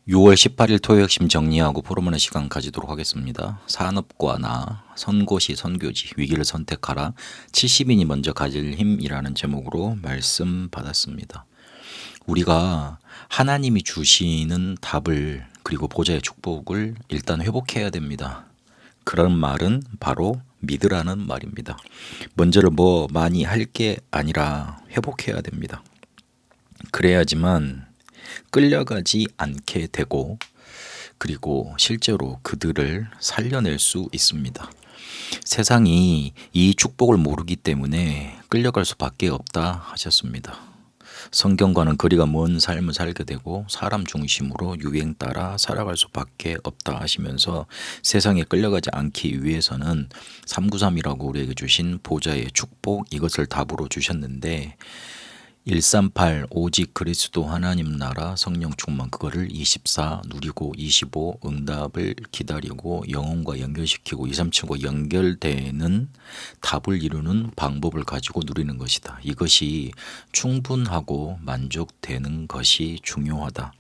6월 18일 토요 핵심 정리하고 포럼하는 시간 가지도록 하겠습니다. 산업과 나, 선고시, 선교지, 위기를 선택하라. 70인이 먼저 가질 힘이라는 제목으로 말씀 받았습니다. 우리가 하나님이 주시는 답을 그리고 보좌의 축복을 일단 회복해야 됩니다. 그런 말은 바로 믿으라는 말입니다. 먼저를 많이 할 게 아니라 회복해야 됩니다. 그래야지만 끌려가지 않게 되고 그리고 실제로 그들을 살려낼 수 있습니다. 세상이 이 축복을 모르기 때문에 끌려갈 수밖에 없다 하셨습니다. 성경과는 거리가 먼 삶을 살게 되고 사람 중심으로 유행 따라 살아갈 수밖에 없다 하시면서 세상에 끌려가지 않기 위해서는 393이라고 우리에게 주신 보좌의 축복 이것을 답으로 주셨는데 138 오직 그리스도 하나님 나라 성령 충만 그거를 24 누리고 25 응답을 기다리고 영혼과 연결시키고 237과 연결되는 답을 이루는 방법을 가지고 누리는 것이다. 이것이 충분하고 만족되는 것이 중요하다.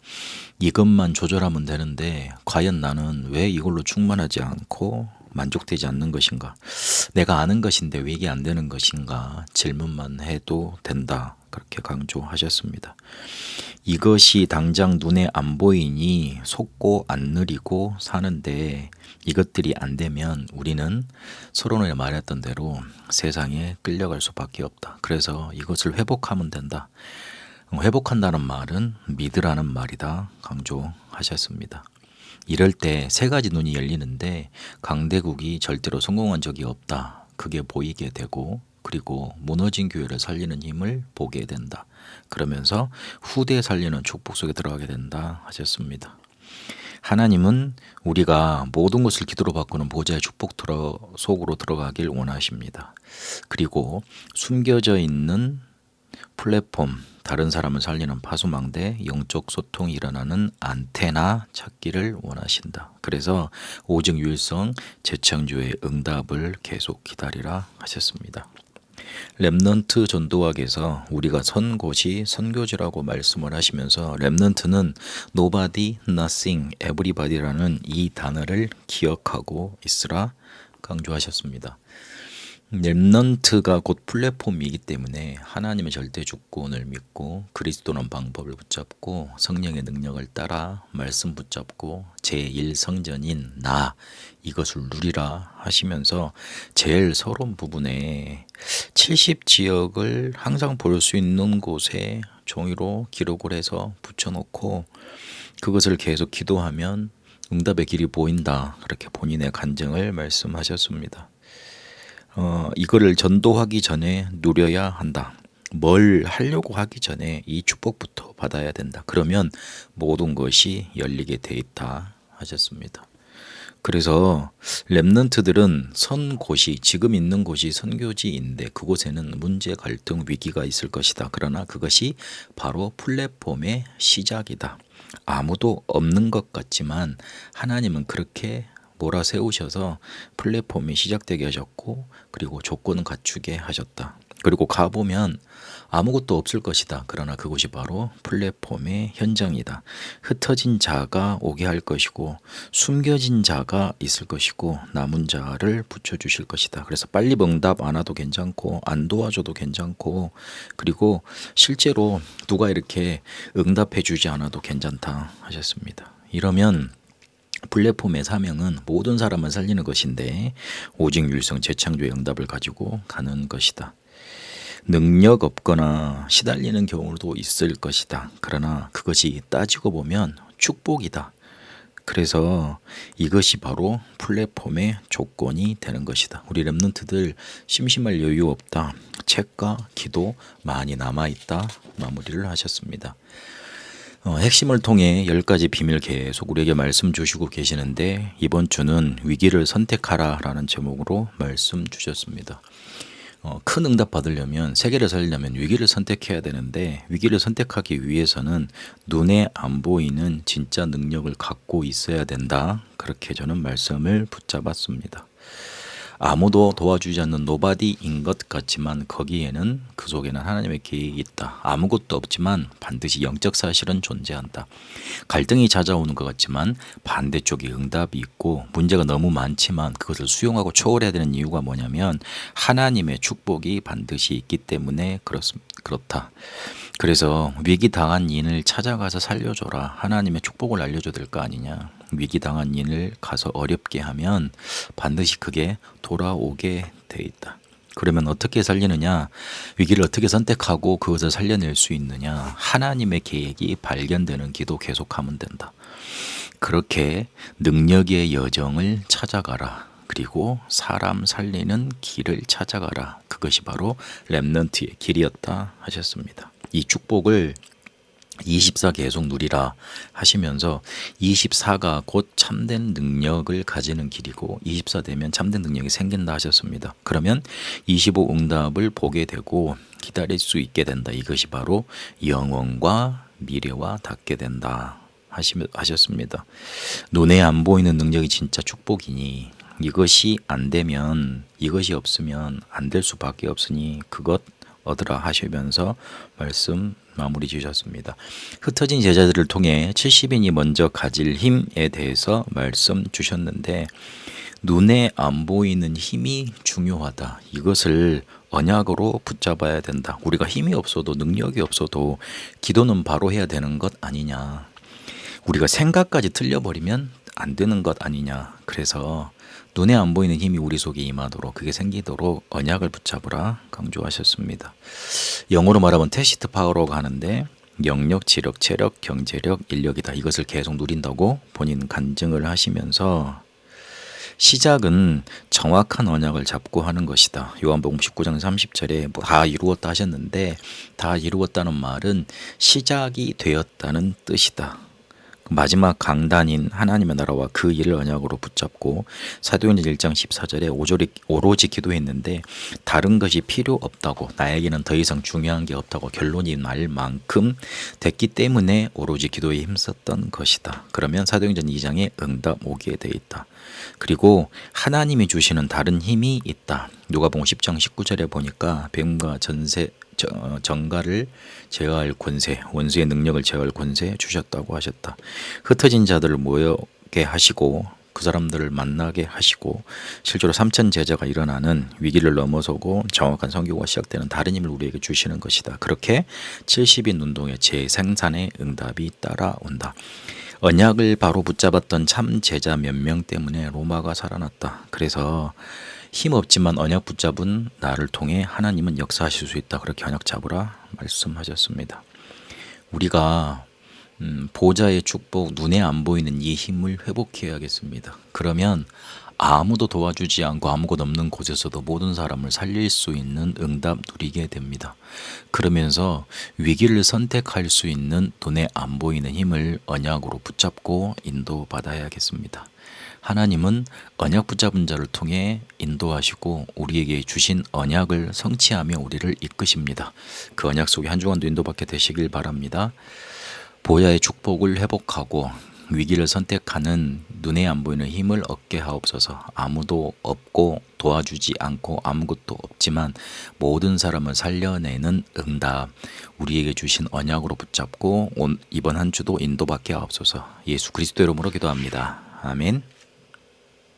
이것만 조절하면 되는데 과연 나는 왜 이걸로 충만하지 않고 만족되지 않는 것인가? 내가 아는 것인데 왜 이게 안 되는 것인가? 질문만 해도 된다. 그렇게 강조하셨습니다. 이것이 당장 눈에 안 보이니 속고 안 느리고 사는데 이것들이 안 되면 우리는 서론에 말했던 대로 세상에 끌려갈 수밖에 없다. 그래서 이것을 회복하면 된다. 회복한다는 말은 믿으라는 말이다. 강조하셨습니다. 이럴 때 세 가지 눈이 열리는데 강대국이 절대로 성공한 적이 없다. 그게 보이게 되고 그리고 무너진 교회를 살리는 힘을 보게 된다. 그러면서 후대 살리는 축복 속에 들어가게 된다 하셨습니다. 하나님은 우리가 모든 것을 기도로 바꾸는 보좌의 축복 속으로 들어가길 원하십니다. 그리고 숨겨져 있는 플랫폼, 다른 사람을 살리는 파수망대, 영적 소통이 일어나는 안테나 찾기를 원하신다. 그래서 오직 유일성 재창조의 응답을 계속 기다리라 하셨습니다. 렘넌트 전도학에서 우리가 선 곳이 선교지라고 말씀을 하시면서 렘넌트는 nobody, nothing, everybody라는 이 단어를 기억하고 있으라 강조하셨습니다. 렘넌트가 곧 플랫폼이기 때문에 하나님의 절대 주권을 믿고 그리스도는 방법을 붙잡고 성령의 능력을 따라 말씀 붙잡고 제1성전인 나 이것을 누리라 하시면서 제일 서론 부분에 70지역을 항상 볼 수 있는 곳에 종이로 기록을 해서 붙여놓고 그것을 계속 기도하면 응답의 길이 보인다. 그렇게 본인의 간증을 말씀하셨습니다. 이거를 전도하기 전에 누려야 한다. 뭘 하려고 하기 전에 이 축복부터 받아야 된다. 그러면 모든 것이 열리게 돼 있다 하셨습니다. 그래서 렘넌트들은 선 곳이 지금 있는 곳이 선교지인데 그곳에는 문제, 갈등, 위기가 있을 것이다. 그러나 그것이 바로 플랫폼의 시작이다. 아무도 없는 것 같지만 하나님은 그렇게 몰아세우셔서 플랫폼이 시작되게 하셨고 그리고 조건은 갖추게 하셨다. 그리고 가보면 아무것도 없을 것이다. 그러나 그곳이 바로 플랫폼의 현장이다. 흩어진 자가 오게 할 것이고 숨겨진 자가 있을 것이고 남은 자를 붙여주실 것이다. 그래서 빨리 응답 안 와도 괜찮고 안 도와줘도 괜찮고 그리고 실제로 누가 이렇게 응답해 주지 않아도 괜찮다 하셨습니다. 이러면 플랫폼의 사명은 모든 사람을 살리는 것인데 오직 유일성 재창조의 응답을 가지고 가는 것이다. 능력 없거나 시달리는 경우도 있을 것이다. 그러나 그것이 따지고 보면 축복이다. 그래서 이것이 바로 플랫폼의 조건이 되는 것이다. 우리 렘넌트들 심심할 여유 없다. 책과 기도 많이 남아있다. 마무리를 하셨습니다. 핵심을 통해 10가지 비밀 계속 우리에게 말씀 주시고 계시는데 이번 주는 위기를 선택하라 라는 제목으로 말씀 주셨습니다. 큰 응답 받으려면 세계를 살리려면 위기를 선택해야 되는데 위기를 선택하기 위해서는 눈에 안 보이는 진짜 능력을 갖고 있어야 된다. 그렇게 저는 말씀을 붙잡았습니다. 아무도 도와주지 않는 노바디인 것 같지만 거기에는 그 속에는 하나님의 계획이 있다. 아무것도 없지만 반드시 영적 사실은 존재한다. 갈등이 찾아오는 것 같지만 반대쪽에 응답이 있고 문제가 너무 많지만 그것을 수용하고 초월해야 되는 이유가 뭐냐면 하나님의 축복이 반드시 있기 때문에 그렇다. 그래서 위기 당한 인을 찾아가서 살려줘라. 하나님의 축복을 알려줘야 될 거 아니냐. 위기 당한 인을 가서 어렵게 하면 반드시 그게 돌아오게 돼 있다. 그러면 어떻게 살리느냐? 위기를 어떻게 선택하고 그것을 살려낼 수 있느냐? 하나님의 계획이 발견되는 기도 계속하면 된다. 그렇게 능력의 여정을 찾아가라. 그리고 사람 살리는 길을 찾아가라. 그것이 바로 렘넌트의 길이었다 하셨습니다. 이 축복을 24 계속 누리라 하시면서 24가 곧 참된 능력을 가지는 길이고 24 되면 참된 능력이 생긴다 하셨습니다. 그러면 25 응답을 보게 되고 기다릴 수 있게 된다. 이것이 바로 영원과 미래와 닿게 된다 하셨습니다. 눈에 안 보이는 능력이 진짜 축복이니 이것이 안 되면 이것이 없으면 안 될 수밖에 없으니 그것 얻으라 하시면서 말씀 마무리 지으셨습니다. 흩어진 제자들을 통해 70인이 먼저 가질 힘에 대해서 말씀 주셨는데 눈에 안 보이는 힘이 중요하다. 이것을 언약으로 붙잡아야 된다. 우리가 힘이 없어도 능력이 없어도 기도는 바로 해야 되는 것 아니냐. 우리가 생각까지 틀려버리면 안 되는 것 아니냐. 그래서 눈에 안 보이는 힘이 우리 속에 임하도록 그게 생기도록 언약을 붙잡으라 강조하셨습니다. 영어로 말하면 테시트 파워라고 하는데 영역, 지력, 체력, 경제력, 인력이다. 이것을 계속 누린다고 본인 간증을 하시면서 시작은 정확한 언약을 잡고 하는 것이다. 요한복음 19장 30절에 다 이루었다 하셨는데 다 이루었다는 말은 시작이 되었다는 뜻이다. 마지막 강단인 하나님의 나라와 그 일을 언약으로 붙잡고 사도행전 1장 14절에 오로지 기도했는데 다른 것이 필요 없다고 나에게는 더 이상 중요한 게 없다고 결론이 날 만큼 됐기 때문에 오로지 기도에 힘썼던 것이다. 그러면 사도행전 2장에 응답 오게 돼 있다. 그리고 하나님이 주시는 다른 힘이 있다. 누가복음 10장 19절에 보니까 뱀과 정갈을 제어할 권세, 원수의 능력을 제어할 권세 주셨다고 하셨다. 흩어진 자들을 모여게 하시고 그 사람들을 만나게 하시고 실제로 3천 제자가 일어나는 위기를 넘어서고 정확한 선교가 시작되는 다른 힘을 우리에게 주시는 것이다. 그렇게 70인 운동의 재생산의 응답이 따라온다. 언약을 바로 붙잡았던 참 제자 몇 명 때문에 로마가 살아났다. 그래서 힘없지만 언약 붙잡은 나를 통해 하나님은 역사하실 수 있다. 그렇게 언약 잡으라 말씀하셨습니다. 우리가 보좌의 축복, 눈에 안 보이는 이 힘을 회복해야겠습니다. 그러면 아무도 도와주지 않고 아무것도 없는 곳에서도 모든 사람을 살릴 수 있는 응답 누리게 됩니다. 그러면서 위기를 선택할 수 있는 눈에 안 보이는 힘을 언약으로 붙잡고 인도받아야겠습니다. 하나님은 언약 붙잡은 자를 통해 인도하시고 우리에게 주신 언약을 성취하며 우리를 이끄십니다. 그 언약 속에 한 주간도 인도받게 되시길 바랍니다. 보좌의 축복을 회복하고 위기를 선택하는 눈에 안 보이는 힘을 얻게 하옵소서. 아무도 없고 도와주지 않고 아무것도 없지만 모든 사람을 살려내는 응답 우리에게 주신 언약으로 붙잡고 이번 한 주도 인도받게 하옵소서. 예수 그리스도 이름으로 기도합니다. 아멘.